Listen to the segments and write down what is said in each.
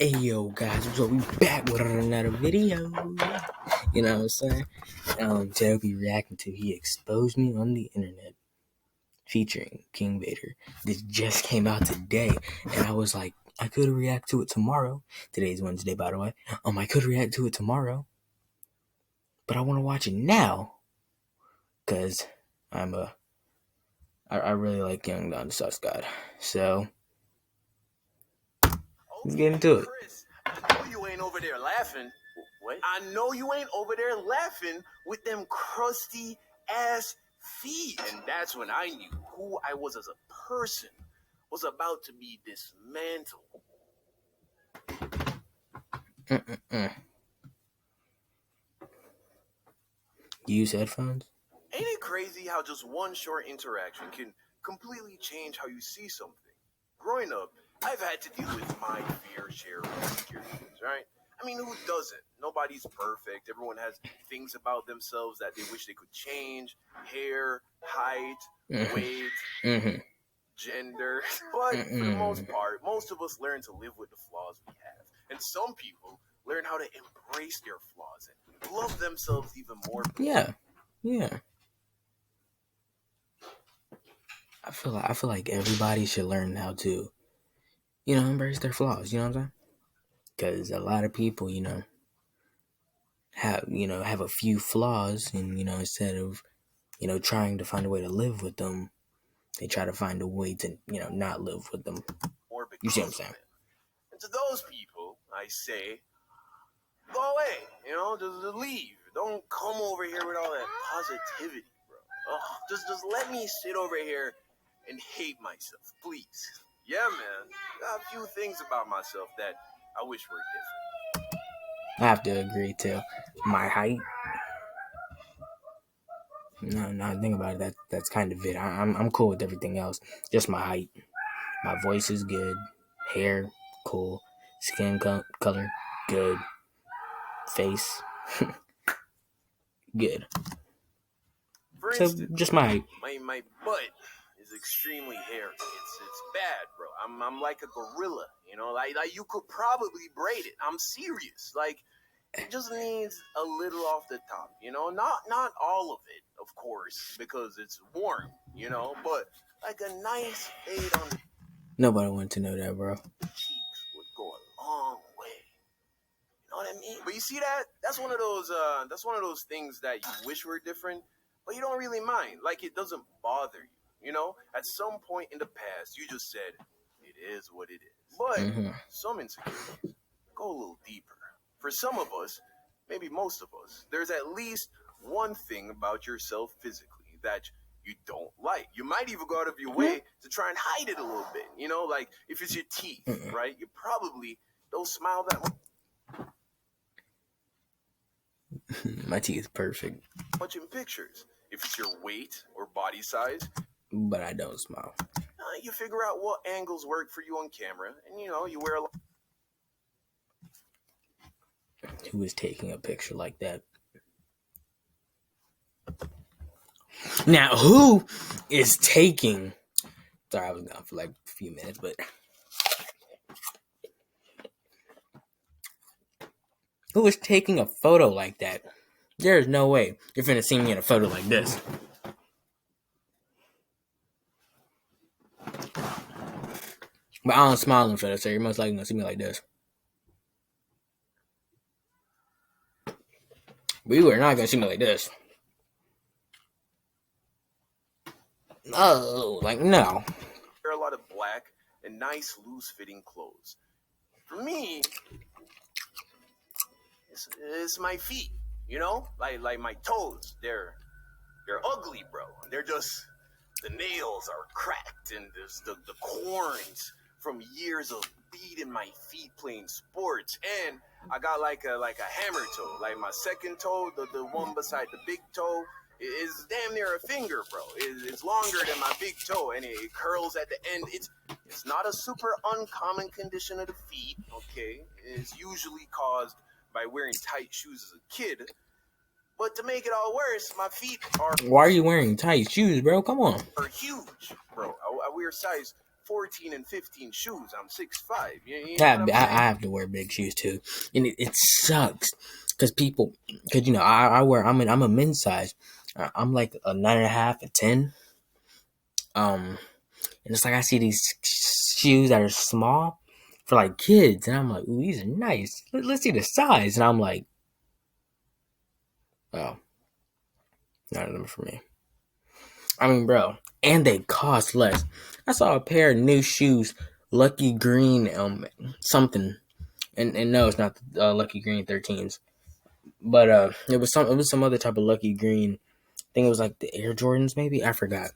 Hey yo guys, so we back with another video. You know what I'm saying? Today I'll be reacting to He Exposed Me on the Internet featuring King VADER. This just came out today, and I was like, I could react to it tomorrow. Today's Wednesday, by the way. I could react to it tomorrow, but I want to watch it now because I really like Young Don the Sus God. So let's get into it. I know you ain't over there laughing. What? I know you ain't over there laughing with them crusty ass feet. And that's when I knew who I was as a person was about to be dismantled. You use headphones? Ain't it crazy how just one short interaction can completely change how you see something? Growing up, I've had to deal with my fair share of insecurities, right? I mean, who doesn't? Nobody's perfect. Everyone has things about themselves that they wish they could change. Hair, height, weight, gender. But for the most part, most of us learn to live with the flaws we have. And some people learn how to embrace their flaws and love themselves even more. Yeah. I feel like everybody should learn how to, embrace their flaws. You know what I'm saying? Because a lot of people, have a few flaws, and instead of, trying to find a way to live with them, they try to find a way to, not live with them. You see what I'm saying? And to those people, I say, go away. Just leave. Don't come over here with all that positivity, bro. Just let me sit over here and hate myself, please. Yeah, man. Got a few things about myself that I wish were different. I have to agree too. My height. No, think about it. That's kind of it. I'm cool with everything else. Just my height. My voice is good. Hair, cool. Skin color, good. Face, good. For So instance, just my height. My butt is extremely hairy. It's bad, bro. I'm like a gorilla. Like you could probably braid it. I'm serious. Like it just needs a little off the top. Not all of it, of course, because it's warm. But like a nice fade on the Nobody wanted to know that, bro. cheeks would go a long way. You know what I mean? But you see that? That's one of those things that you wish were different, but you don't really mind. Like it doesn't bother you. At some point in the past, you just said, it is what it is. But some insecurities go a little deeper. For some of us, maybe most of us, there's at least one thing about yourself physically that you don't like. You might even go out of your way to try and hide it a little bit. Like if it's your teeth, right? You probably don't smile that much. My teeth perfect. Much in pictures. If it's your weight or body size, but I don't smile. You figure out what angles work for you on camera, and you wear a. Who is taking a picture like that? Now, who is taking? Sorry, I was gone for like a few minutes, but who is taking a photo like that? There's no way you're finna see me in a photo like this. But I don't smile in photos, so you're most likely gonna see me like this. But you are not gonna see me like this. Oh, like no. Wear a lot of black and nice loose-fitting clothes. For me, it's my feet. Like my toes. They're ugly, bro. They're just the nails are cracked, and there's the corns from years of beating my feet playing sports, and I got like a hammer toe. Like my second toe, the one beside the big toe, is damn near a finger, bro. It's longer than my big toe, and it curls at the end. It's not a super uncommon condition of the feet, okay? It's usually caused by wearing tight shoes as a kid. But to make it all worse, my feet are... Why are you wearing tight shoes, bro? Come on. Are huge, bro. I wear size 14 and 15 shoes. I'm 6'5". You I, know what I'm I saying? have to wear big shoes too, and it sucks because I'm a men's size. I'm like a 9.5, a 10. And it's like I see these shoes that are small for like kids, and I'm like, ooh, these are nice. Let's see the size, and I'm like, oh, none of them for me. I mean, bro, and they cost less. I saw a pair of new shoes, Lucky Green, something, and no, it's not the Lucky Green 13s, but it was some other type of Lucky Green. I think it was like the Air Jordans, maybe I forgot.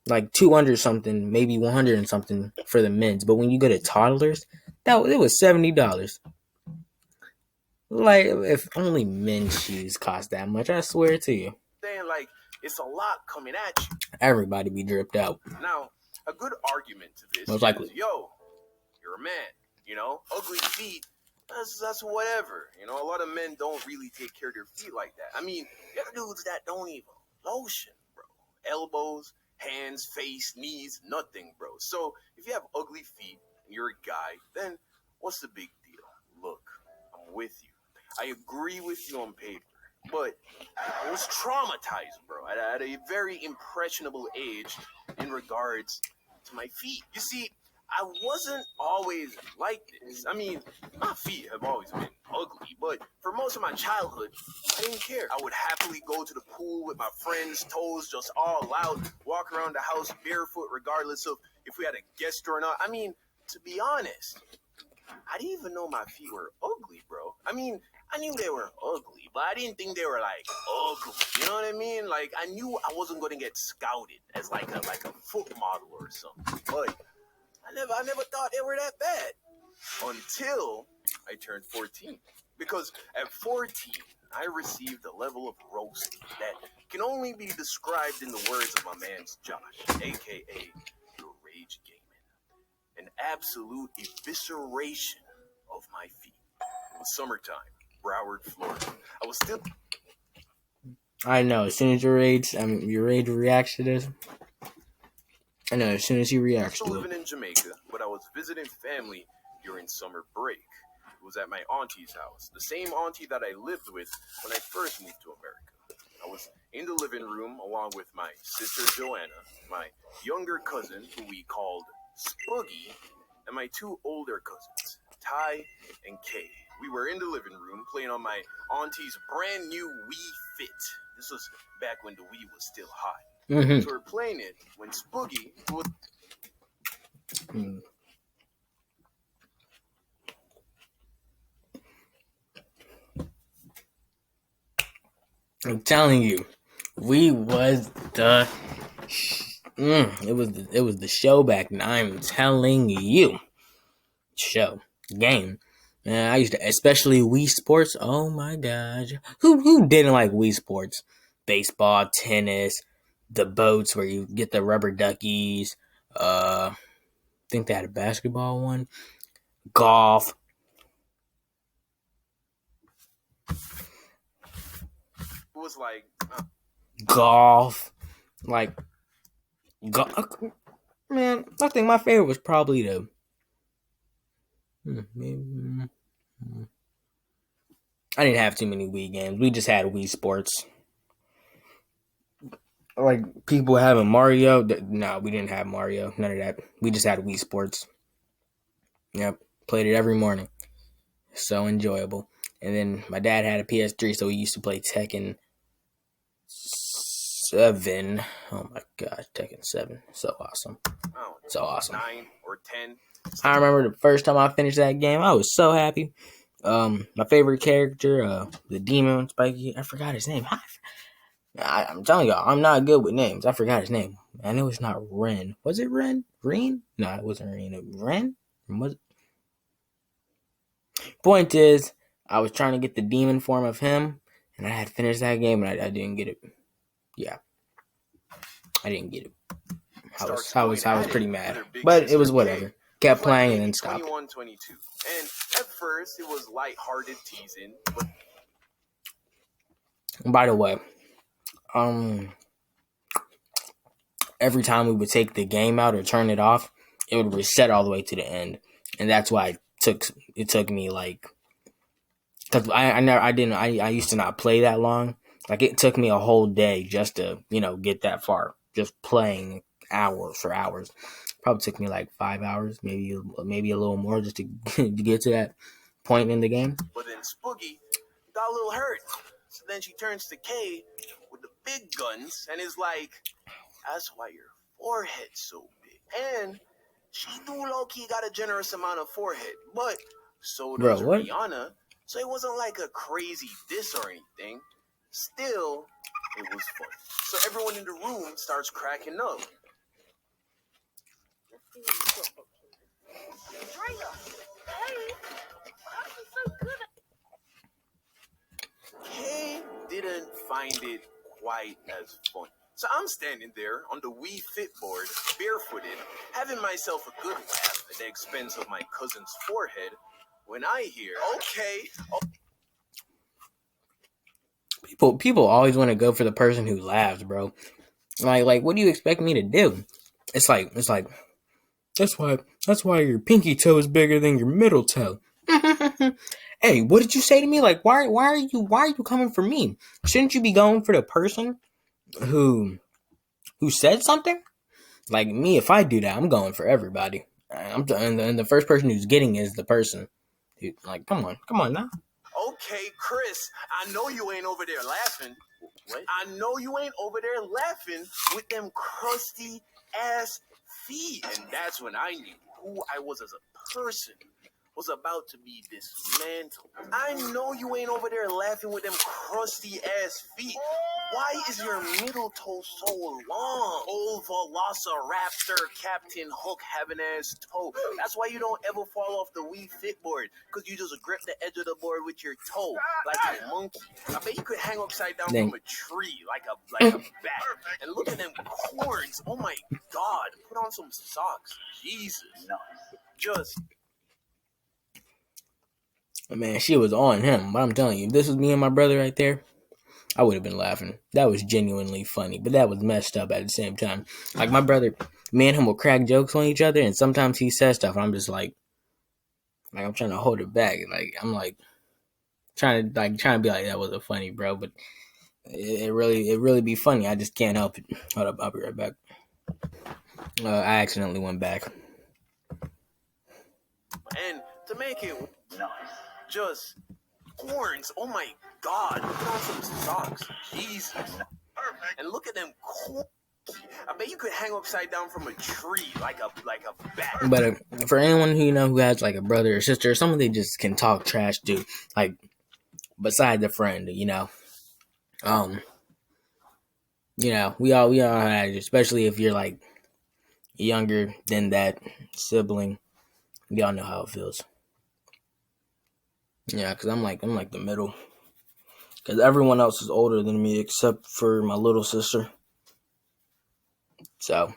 Like 200 something, maybe 100 and something for the men's. But when you go to toddlers, it was $70. Like if only men's shoes cost that much, I swear to you. Saying like it's a lot coming at you. Everybody be dripped out. Now, a good argument to this Most likely. is, yo, you're a man. You know, ugly feet. That's whatever. You know, a lot of men don't really take care of their feet like that. I mean, there are dudes that don't even lotion, bro. Elbows, hands, face, knees, nothing, bro. So if you have ugly feet and you're a guy, then what's the big deal? Look, I'm with you. I agree with you on paper, but I was traumatized, bro, at a very impressionable age in regards to my feet. You see, I wasn't always like this. I mean, my feet have always been ugly, but for most of my childhood, I didn't care. I would happily go to the pool with my friends, toes just all out, walk around the house barefoot regardless of if we had a guest or not. I mean, to be honest, I didn't even know my feet were ugly, bro. I mean, I knew they were ugly, but I didn't think they were like ugly. You know what I mean? Like I knew I wasn't gonna get scouted as like a foot model or something. But I never thought they were that bad until I turned 14. Because at 14, I received a level of roast that can only be described in the words of my man's Josh, aka the Rage Gaming. An absolute evisceration of my feet. It was summertime, Broward, Florida. I was still. I know. As soon as your age reacts to this. I know. As soon as he reacts to it. Living in Jamaica, but I was visiting family during summer break. It was at my auntie's house, the same auntie that I lived with when I first moved to America. I was in the living room along with my sister Joanna, my younger cousin, who we called Spoogie, and my two older cousins, Ty and Kay. We were in the living room playing on my auntie's brand new Wii Fit. This was back when the Wii was still hot. Mm-hmm. So we're playing it when Spoogie was. I'm telling you, we was the. It was the show back then. I'm telling you, show game. Man, I used to, especially Wii Sports. Oh my gosh, who didn't like Wii Sports? Baseball, tennis, the boats where you get the rubber duckies. I think they had a basketball one. Golf. Was like Golf. Man, I think my favorite was probably the. I didn't have too many Wii games. We just had Wii Sports. Like people having Mario. No, we didn't have Mario. None of that. We just had Wii Sports. Yep. Played it every morning. So enjoyable. And then my dad had a PS3, so we used to play Tekken 7. Oh my gosh, Tekken 7. So awesome. So awesome. 9 or 10. I remember the first time I finished that game, I was so happy. My favorite character, the demon Spiky, I forgot his name. I'm telling y'all, I'm not good with names. I forgot his name. I know it's not Ren. Was it Ren? Reen? No, it wasn't Ren. Ren? Was it? Point is, I was trying to get the demon form of him, and I had finished that game, and I didn't get it. Yeah, I didn't get it. I was pretty mad, but it was whatever. Kept playing and then stopped. 21, 22. And at first, it was lighthearted teasing. But by the way, every time we would take the game out or turn it off, it would reset all the way to the end, and that's why it took me like, because I used to not play that long. Like it took me a whole day just to get that far, just playing hours for hours. Probably took me like 5 hours, maybe a little more, just to to get to that point in the game. But then Spooky got a little hurt. So then she turns to Kay with the big guns and is like, that's why your forehead's so big. And she do low-key got a generous amount of forehead, but so does Rihanna. So it wasn't like a crazy diss or anything. Still, it was fun. So everyone in the room starts cracking up. Kay didn't find it quite as fun. So I'm standing there on the Wii Fit board, barefooted, having myself a good laugh at the expense of my cousin's forehead, when I hear, okay. People always want to go for the person who laughs, bro. Like, what do you expect me to do? It's like that's why your pinky toe is bigger than your middle toe. Hey, what did you say to me? Like, why are you coming for me? Shouldn't you be going for the person who said something? Like me, if I do that, I'm going for everybody. And the first person who's getting is the person who, like, come on now. Okay, Chris, I know you ain't over there laughing. What? I know you ain't over there laughing with them crusty ass feet. And that's when I knew who I was as a person was about to be dismantled. I know you ain't over there laughing with them crusty ass feet. Why is your middle toe so long? Old Velociraptor Captain Hook having ass toe. That's why you don't ever fall off the Wii Fit board, because you just grip the edge of the board with your toe like a monkey. I bet you could hang upside down from a tree like a bat. And look at them corns. Oh my God. Put on some socks. Jesus. Just... Man, she was on him. But I'm telling you, if this was me and my brother right there, I would have been laughing. That was genuinely funny, but that was messed up at the same time. Like, my brother, me and him will crack jokes on each other, and sometimes he says stuff, and I'm just like I'm trying to hold it back. Like, I'm like trying to be like, that wasn't funny, bro. But it really be funny. I just can't help it. Hold up, I'll be right back. I accidentally went back. And to make it just corns. Oh my God. Put on some socks. Jesus. And look at them corns. I bet you could hang upside down from a tree like a bat. But for anyone who has like a brother or sister or someone they just can talk trash to, like, beside the friend, we all had it, especially if you're like younger than that sibling. We all know how it feels. Yeah, because I'm like the middle. Because everyone else is older than me except for my little sister. So,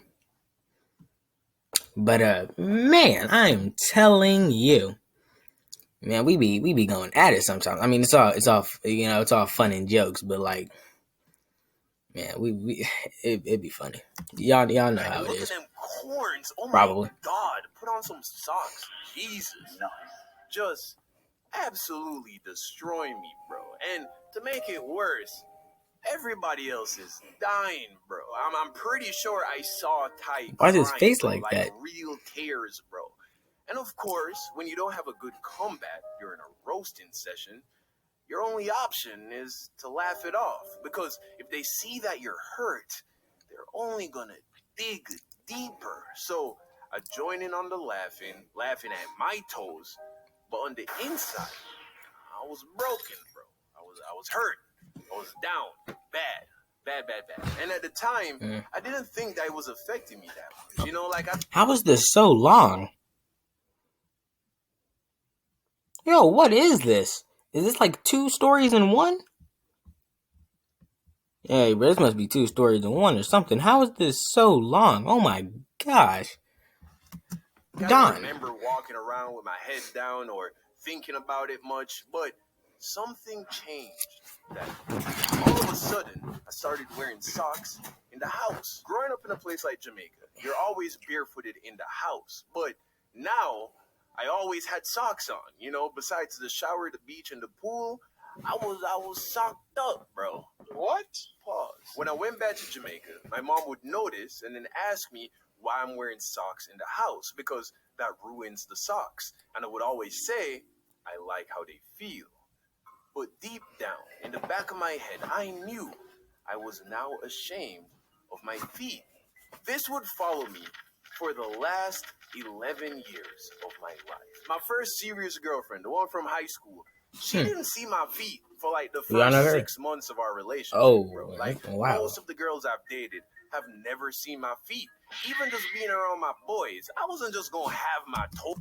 but man, I am telling you, man, we be going at it sometimes. I mean, it's all fun and jokes, but like, man, it'd be funny. Y'all know how it is. Look at them corns. Oh my Probably. God. Put on some socks. Jesus. Just absolutely destroying me, bro. And to make it worse, everybody else is dying, bro. I'm pretty sure I saw Ty. Why's his face like that? Real tears, bro. And of course, when you don't have a good comeback during a roasting session, your only option is to laugh it off. Because if they see that you're hurt, they're only gonna dig deeper. So I join in on the laughing at my toes, but on the inside, I was broken, bro. I was hurt. I was down. Bad. And at the time, I didn't think that it was affecting me that much. How was this so long? Yo, what is this? Is this like 2 stories in one? Hey, but this must be 2 stories in one or something. How is this so long? Oh my gosh. I don't remember walking around with my head down or thinking about it much, but something changed. That all of a sudden, I started wearing socks in the the house. Growing up in a place like Jamaica, you're always barefooted in the house. But now, I always had socks on. You know, besides the shower, the beach, and the pool, I was socked up, bro. What? Pause. When I went back to Jamaica, my mom would notice and then ask me why I'm wearing socks in the house because that ruins the socks. And I would always say, I like how they feel. But deep down, in the back of my head, I knew I was now ashamed of my feet. This would follow me for the last 11 years of my life. My first serious girlfriend, the one from high school, she didn't see my feet for like the first 6 months of our relationship, bro. Like, wow. Most of the girls I've dated have never seen my feet. Even just being around my boys, I wasn't just gonna have my toe.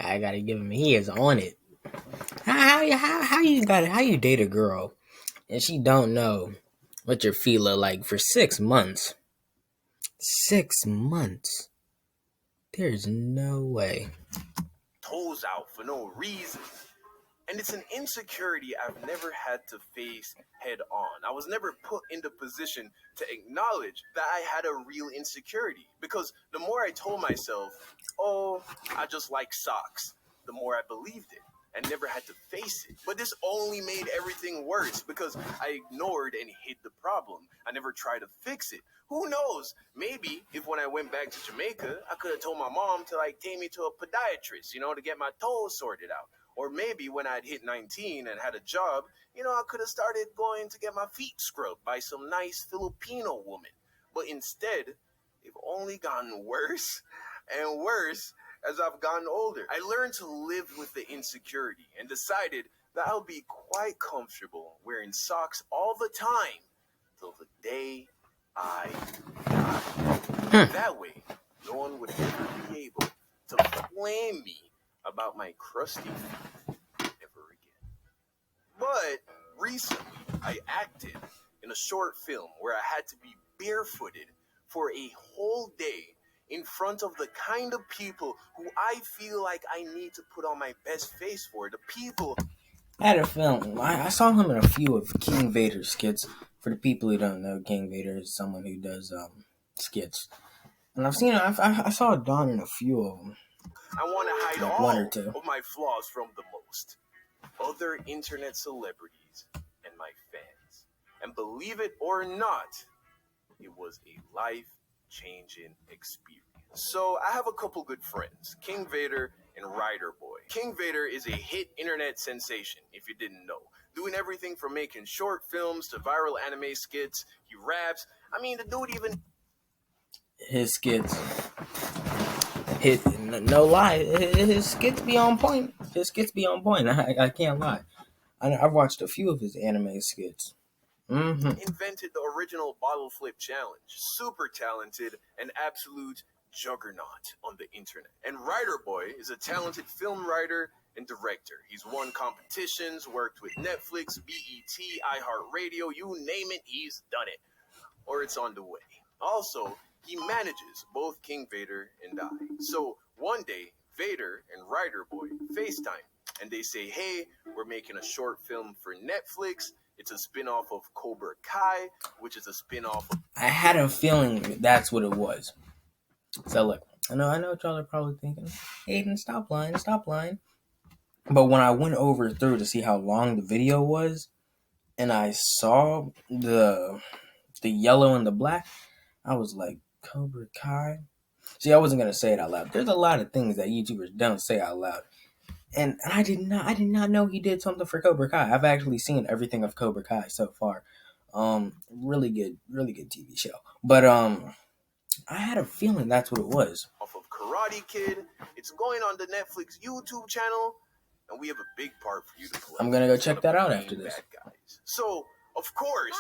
I gotta give him. He is on it. How you date a girl and she don't know what your feet look like for 6 months? 6 months. There's no way. Toes out for no reason. And it's an insecurity I've never had to face head on. I was never put in the position to acknowledge that I had a real insecurity. Because the more I told myself, oh, I just like socks, the more I believed it. I never had to face it. But this only made everything worse because I ignored and hid the problem. I never tried to fix it. Who knows? Maybe if when I went back to Jamaica, I could have told my mom to like take me to a podiatrist, you know, to get my toes sorted out. Or maybe when I'd hit 19 and had a job, you know, I could have started going to get my feet scrubbed by some nice Filipino woman. But instead, they've only gotten worse and worse as I've gotten older. I learned to live with the insecurity and decided that I'll be quite comfortable wearing socks all the time till the day I die. That way, no one would ever be able to blame me about my crusty feet ever again. But recently, I acted in a short film where I had to be barefooted for a whole day in front of the kind of people who I feel like I need to put on my best face for. The people. I had a film. I saw him in a few of King Vader's skits. For the people who don't know, King Vader is someone who does skits. And I've seen I saw Don in a few of them. I want to hide like all one or two of my flaws from the most. Other internet celebrities and my fans. And believe it or not, it was a life-changing experience. So I have a couple good friends, King Vader and Rider Boy. King Vader is a hit internet sensation, if you didn't know. Doing everything from making short films to viral anime skits. He raps. I mean, the dude even... His skits... No lie, his skits be on point. I can't lie. I've watched a few of his anime skits. Invented the original bottle flip challenge. Super talented and absolute juggernaut on the internet. And Rider Boy is a talented film writer and director. He's won competitions, worked with Netflix, BET, iHeartRadio, you name it, he's done it. Or it's on the way. Also, he manages both King Vader and I. So one day, Vader and Rider Boy FaceTime, and they say, hey, we're making a short film for Netflix. It's a spin-off of Cobra Kai, which is a spin-off of... I had a feeling that's what it was. So look, I know what y'all are probably thinking. Aiden, stop lying. But when I went over through to see how long the video was, and I saw the yellow and the black, I was like, Cobra Kai? See, I wasn't gonna say it out loud. There's a lot of things that YouTubers don't say out loud. And I did not know he did something for Cobra Kai. I've actually seen everything of Cobra Kai so far. Really good TV show. But I had a feeling that's what it was. Off of Karate Kid. It's going on the Netflix YouTube channel, and we have a big part for you to play. I'm gonna go check that out after this. So, of course,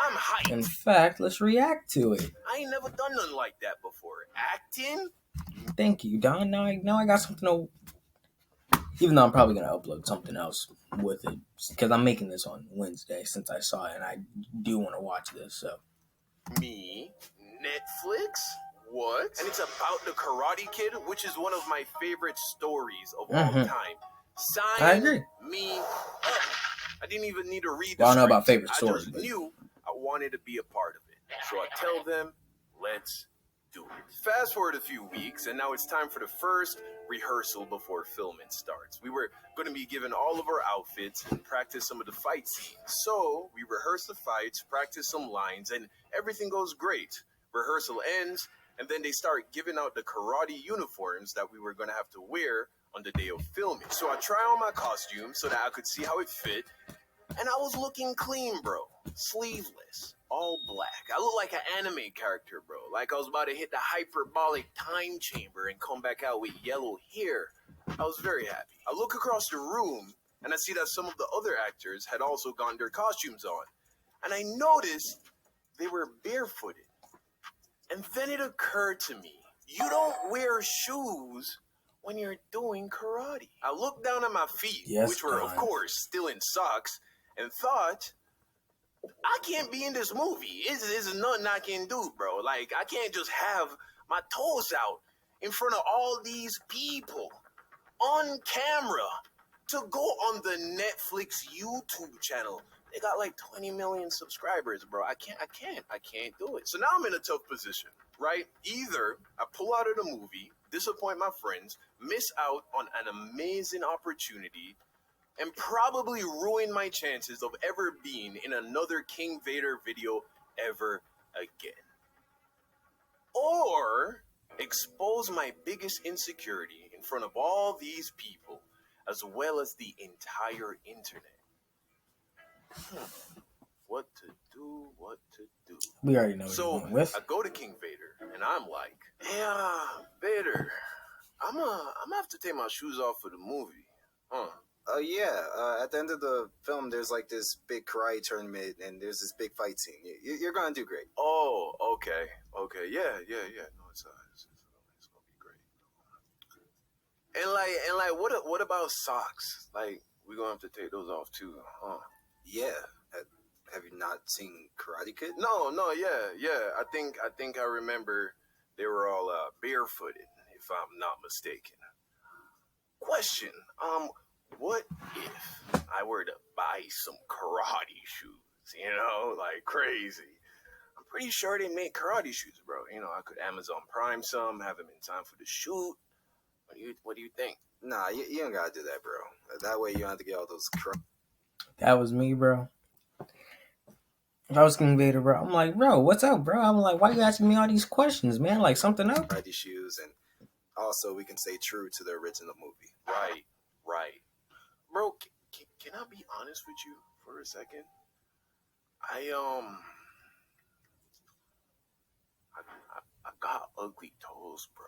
I'm hyped. In fact, let's react to it. I ain't never done nothing like that before. Acting? Thank you, Don. Now I got something to... Even though I'm probably going to upload something else with it. Because I'm making this on Wednesday since I saw it. And I do want to watch this, so... Me? Netflix? What? And it's about the Karate Kid, which is one of my favorite stories of all time. Sign I agree. me up. I didn't even need to read the Well, I don't know script. about favorite stories. I just knew I wanted to be a part of it. So I tell them, let's do it. Fast forward a few weeks, and now it's time for the first rehearsal before filming starts. We were going to be given all of our outfits and practice some of the fight scenes. So we rehearse the fights, practice some lines, and everything goes great. Rehearsal ends, and then they start giving out the karate uniforms that we were going to have to wear on the day of filming. So I try on my costume so that I could see how it fit, and I was looking clean, bro. Sleeveless, all black. I look like an anime character, bro. Like I was about to hit the hyperbolic time chamber and come back out with yellow hair. I was very happy. I look across the room, and I see that some of the other actors had also gotten their costumes on. And I noticed they were barefooted. And then it occurred to me, you don't wear shoes when you're doing karate. I looked down at my feet, which were, of course, still in socks, and thought, I can't be in this movie. It's nothing I can do, bro. Like, I can't just have my toes out in front of all these people on camera to go on the Netflix YouTube channel. They got like 20 million subscribers, bro. I can't do it. So now I'm in a tough position, right? Either I pull out of the movie, disappoint my friends, miss out on an amazing opportunity, and probably ruin my chances of ever being in another King Vader video ever again. Or expose my biggest insecurity in front of all these people, as well as the entire internet. What to do? We already know what So you're going with. I go to King Vader, and I'm like, "Yeah, Vader, I'm gonna have to take my shoes off for the movie." At the end of the film, there's like this big karate tournament, and there's this big fight scene. You're gonna do great. Oh, okay, yeah. No, it's gonna be great. And like, what about socks? Like, we gonna have to take those off too, huh? Yeah. Have you not seen Karate Kid? No, yeah. I think I remember they were all barefooted, if I'm not mistaken. Question: what if I were to buy some karate shoes? You know, like crazy. I'm pretty sure they make karate shoes, bro. You know, I could Amazon Prime some, have them in time for the shoot. What do you think? Nah, you don't gotta do that, bro. That way you don't have to get all those. That was me, bro. If I was King Vader, bro, I'm like, bro, what's up, bro? I'm like, why you asking me all these questions, man? Like something up? Karate shoes, and also we can stay true to the original movie. Right. Bro, can I be honest with you for a second? I got ugly toes, bro.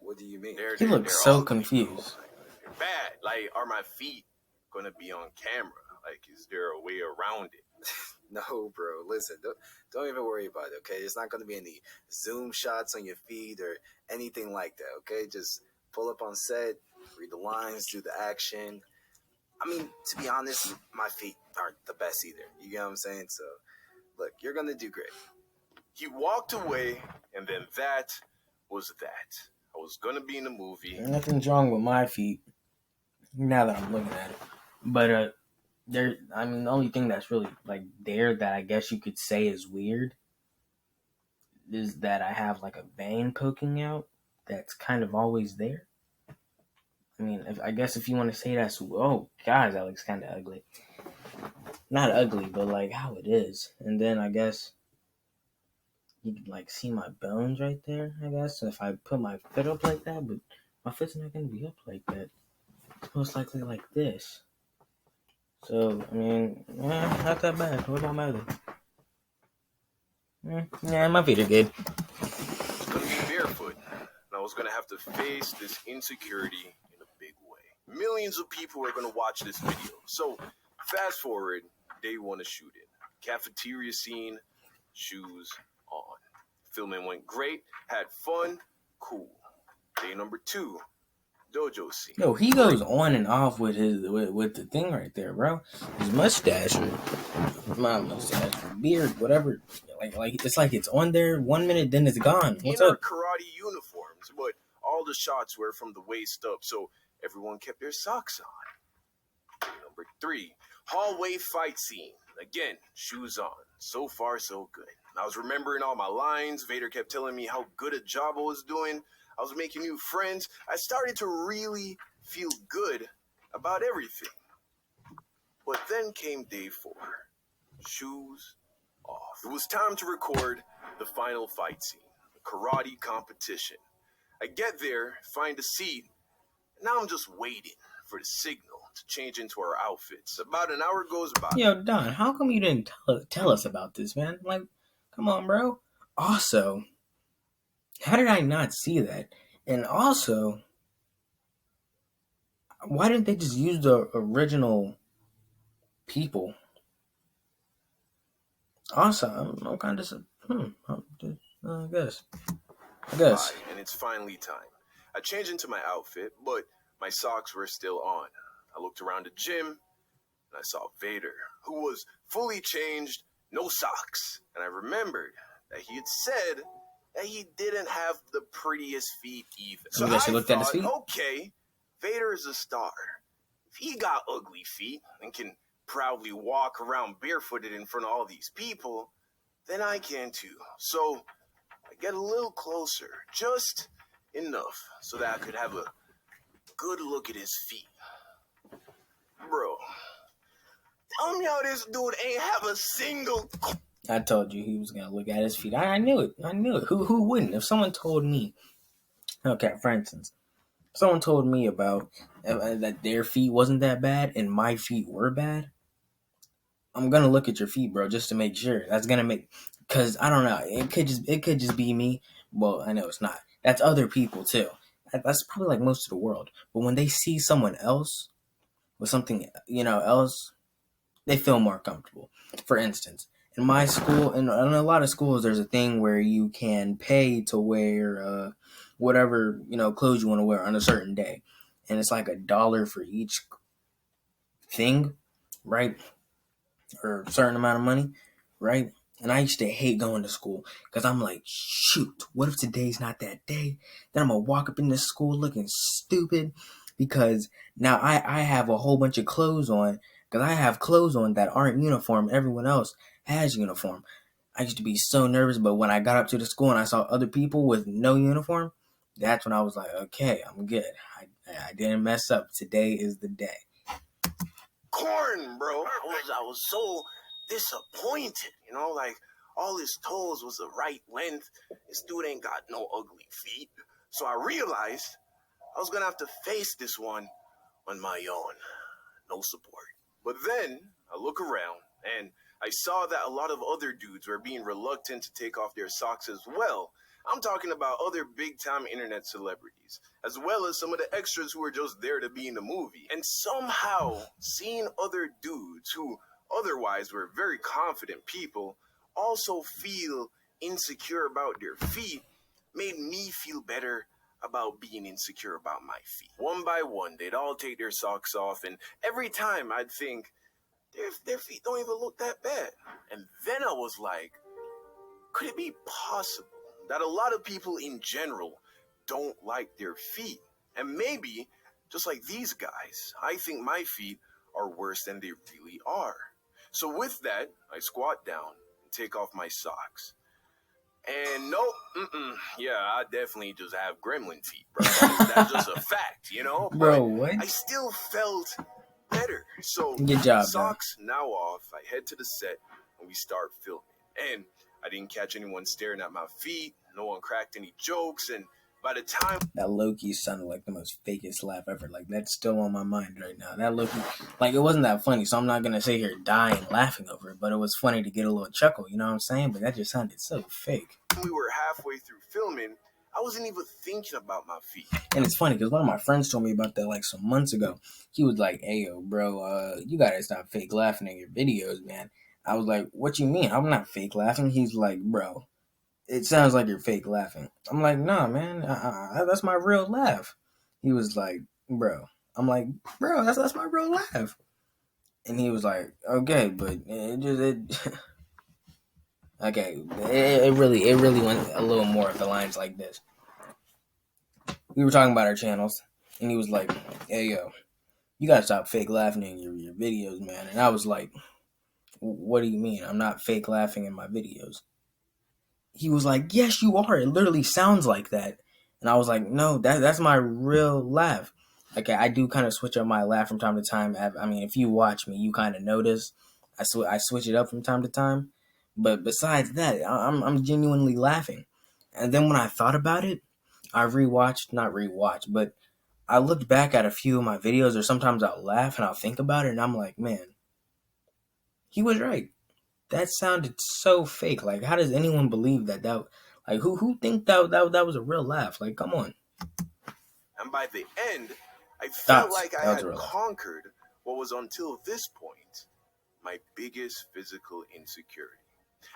What do you mean? He looks so confused. They're bad. Like, are my feet gonna be on camera? Like, is there a way around it? No, bro. Listen, don't even worry about it, okay? There's not going to be any zoom shots on your feet or anything like that, okay? Just pull up on set, read the lines, do the action. I mean, to be honest, my feet aren't the best either. You get what I'm saying? So, look, you're going to do great. He walked away, and then that was that. I was going to be in the movie. Nothing's wrong with my feet, now that I'm looking at it. But, the only thing that's really like there that I guess you could say is weird is that I have like a vein poking out that's kind of always there. I mean, I guess if you want to say that's, oh gosh, that looks kind of ugly. Not ugly, but like how it is. And then I guess you can like see my bones right there, I guess. So if I put my foot up like that, but my foot's not going to be up like that. It's most likely like this. So, I mean, not that bad. What about my other? Yeah, my feet are good. I was going to be barefoot, and I was going to have to face this insecurity in a big way. Millions of people are going to watch this video. So, fast forward, day one of shooting. Cafeteria scene, shoes on. Filming went great, had fun, cool. Day number 2. Dojo scene. Yo, he goes on and off with with the thing right there, bro. His mustache, or my mustache, or beard, whatever. Like it's like it's on there 1 minute, then it's gone. What's in our up? karate uniforms, but all the shots were from the waist up, so everyone kept their socks on. Number 3, hallway fight scene. Again, shoes on. So far, so good. I was remembering all my lines. Vader kept telling me how good a job I was doing. I was making new friends. I started to really feel good about everything. But then came day 4. Shoes off. It was time to record the final fight scene, the karate competition. I get there, find a seat. Now I'm just waiting for the signal to change into our outfits. About an hour goes by. Yo, Don, how come you didn't tell us about this, man? Like, come on, bro. Also, how did I not see that? And also, why didn't they just use the original people? Also, I'm kind of I guess. And it's finally time. I changed into my outfit, but my socks were still on. I looked around the gym, and I saw Vader, who was fully changed, no socks. And I remembered that he had said that he didn't have the prettiest feet either. So I looked at his feet? Okay, Vader is a star. If he got ugly feet and can proudly walk around barefooted in front of all these people, then I can too. So I get a little closer, just enough so that I could have a good look at his feet. Bro, tell me how this dude ain't have a single... I told you he was gonna look at his feet. I knew it. Who wouldn't? If someone told me, okay, for instance, someone told me about that their feet wasn't that bad and my feet were bad, I'm gonna look at your feet, bro, just to make sure. That's gonna make, cause I don't know. It could just be me. Well, I know it's not. That's other people too. That's probably like most of the world. But when they see someone else with something, else, they feel more comfortable. For instance, in my school, and in a lot of schools, there's a thing where you can pay to wear whatever clothes you want to wear on a certain day, and it's like $1 for each thing, right? Or a certain amount of money, right? And I used to hate going to school because I'm like, shoot, what if today's not that day? Then I'm going to walk up in this school looking stupid because now I have a whole bunch of clothes on, because I have clothes on that aren't uniform. Everyone else has uniform. I used to be so nervous, but when I got up to the school and I saw other people with no uniform, that's when I was like, okay, I'm good. I didn't mess up. Today is the day. Corn, bro. I was so disappointed, like all his toes was the right length. This dude ain't got no ugly feet. So I realized I was gonna have to face this one on my own. No support. But then I look around and I saw that a lot of other dudes were being reluctant to take off their socks as well. I'm talking about other big-time internet celebrities, as well as some of the extras who were just there to be in the movie. And somehow, seeing other dudes who otherwise were very confident people also feel insecure about their feet made me feel better about being insecure about my feet. One by one, they'd all take their socks off, and every time I'd think, their feet don't even look that bad. And then I was like, could it be possible that a lot of people in general don't like their feet? And maybe, just like these guys, I think my feet are worse than they really are. So with that, I squat down and take off my socks. And nope, yeah, I definitely just have gremlin feet, bro. That's just a fact, Bro, but what? I still felt better. So good job, socks now off, I head to the set and we start filming. And I didn't catch anyone staring at my feet. No one cracked any jokes. And by the time... That Loki sounded like the most fakest laugh ever. Like, that's still on my mind right now. That Loki, like, it wasn't that funny, so I'm not going to sit here dying laughing over it, but it was funny to get a little chuckle, you know what I'm saying? But that just sounded so fake. We were halfway through filming, I wasn't even thinking about my feet. And it's funny, because one of my friends told me about that, like, some months ago. He was like, hey, yo, bro, you got to stop fake laughing in your videos, man. I was like, what you mean? I'm not fake laughing. He's like, bro, it sounds like you're fake laughing. I'm like, nah, man, that's my real laugh. He was like, bro. I'm like, bro, that's my real laugh. And he was like, okay, but okay, it really went a little more of the lines like this. We were talking about our channels, and he was like, hey, yo, you gotta stop fake laughing in your videos, man. And I was like, what do you mean? I'm not fake laughing in my videos. He was like, yes, you are. It literally sounds like that. And I was like, no, that's my real laugh. Like, I do kind of switch up my laugh from time to time. I mean, if you watch me, you kind of notice I switch it up from time to time. But besides that, I'm genuinely laughing. And then when I thought about it, I not rewatched, but I looked back at a few of my videos, or sometimes I'll laugh and I'll think about it, and I'm like, man, he was right. That sounded so fake. Like, how does anyone believe that? Like, who think that was a real laugh? Like, come on. And by the end, I felt Thoughts. like I That was had a real laugh. conquered what was until this point my biggest physical insecurity.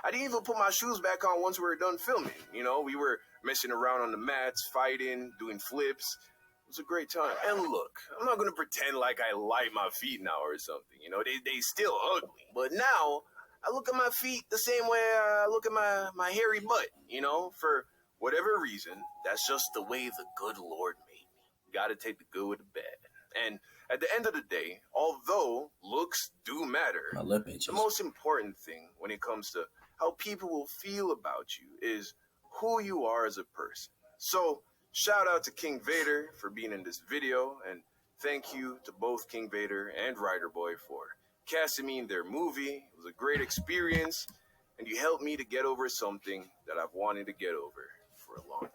I didn't even put my shoes back on once we were done filming. You know, we were messing around on the mats, fighting, doing flips. It was a great time. And look, I'm not going to pretend like I like my feet now or something. You know, they still ugly. But now, I look at my feet the same way I look at my hairy butt. You know, for whatever reason, that's just the way the good Lord made me. Gotta take the good with the bad. And at the end of the day, although looks do matter, My lip itches. the most important thing when it comes to how people will feel about you is who you are as a person. So, shout out to King Vader for being in this video, and thank you to both King Vader and Rider Boy for casting me in their movie. It was a great experience, and you helped me to get over something that I've wanted to get over for a long time.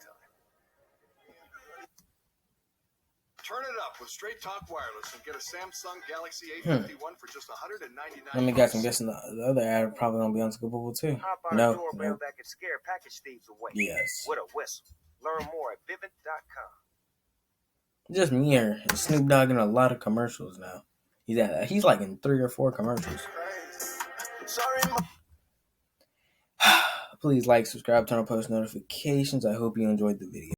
Turn it up with Straight Talk Wireless and get a Samsung Galaxy A51 for just $199. Let me guess. I'm guessing the other ad probably gonna be unskippable too. Hop on a No. doorbell that can scare package thieves away. Yes. With a whistle. Learn more at Vivint.com. Just me here. Snoop Dogg in a lot of commercials now. He's like in 3 or 4 commercials. Sorry, Please like, subscribe, turn on post notifications. I hope you enjoyed the video.